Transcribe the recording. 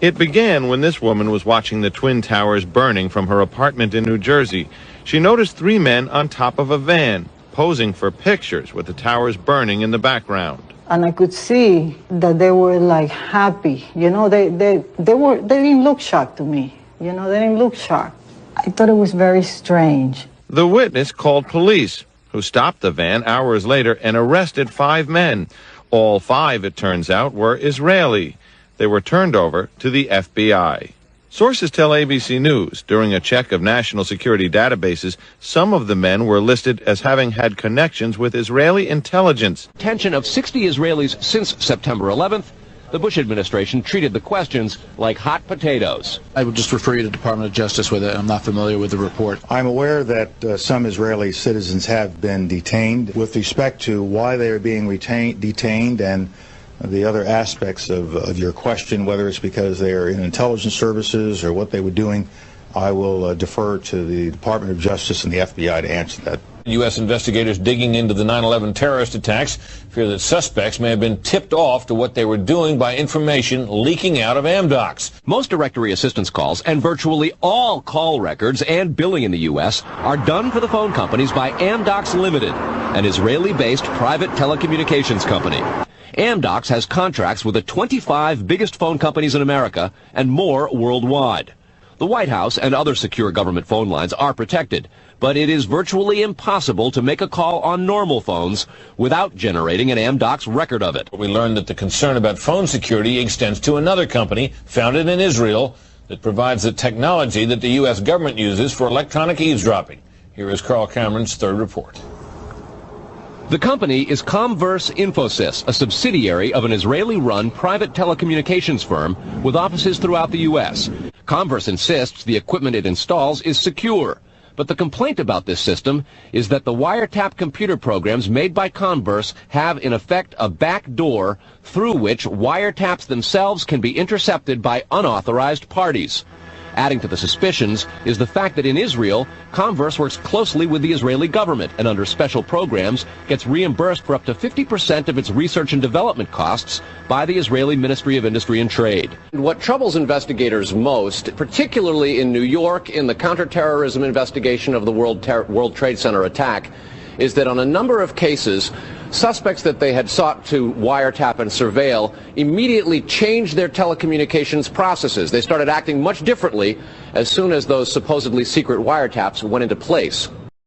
It began when this woman was watching the Twin Towers burning from her apartment in New Jersey. She noticed 3 men on top of a van, posing for pictures with the towers burning in the background. And I could see that they were like happy. You know, they didn't look shocked to me. You know, they didn't look shocked. I thought it was very strange. The witness called police, who stopped the van hours later and arrested 5 men. All 5, it turns out, were Israeli. They were turned over to the FBI. Sources tell ABC News during a check of national security databases, some of the men were listed as having had connections with Israeli intelligence. Detention of 60 Israelis since September 11th. The Bush administration treated the questions like hot potatoes. I would just refer you to the Department of Justice with it. I'm not familiar with the report. I'm aware that some Israeli citizens have been detained. With respect to why they are being detained and the other aspects of your question, whether it's because they are in intelligence services or what they were doing, I will defer to the Department of Justice and the FBI to answer that. U.S. investigators digging into the 9/11 terrorist attacks fear that suspects may have been tipped off to what they were doing by information leaking out of Amdocs. Most directory assistance calls and virtually all call records and billing in the U.S. are done for the phone companies by Amdocs Limited, an Israeli-based private telecommunications company. Amdocs has contracts with the 25 biggest phone companies in America and more worldwide. The White House and other secure government phone lines are protected, but it is virtually impossible to make a call on normal phones without generating an Amdocs record of it. We learned that the concern about phone security extends to another company founded in Israel that provides the technology that the U.S. government uses for electronic eavesdropping. Here is Carl Cameron's third report. The company is Comverse Infosys, a subsidiary of an Israeli-run private telecommunications firm with offices throughout the U.S. Comverse insists the equipment it installs is secure, but the complaint about this system is that the wiretap computer programs made by Comverse have in effect a back door through which wiretaps themselves can be intercepted by unauthorized parties. Adding to the suspicions is the fact that in Israel, Comverse works closely with the Israeli government and under special programs gets reimbursed for up to 50% of its research and development costs by the Israeli Ministry of Industry and Trade. What troubles investigators most, particularly in New York in the counterterrorism investigation of the World Trade Center attack, is that on a number of cases, suspects that they had sought to wiretap and surveil immediately changed their telecommunications processes. They started acting much differently as soon as those supposedly secret wiretaps went into place.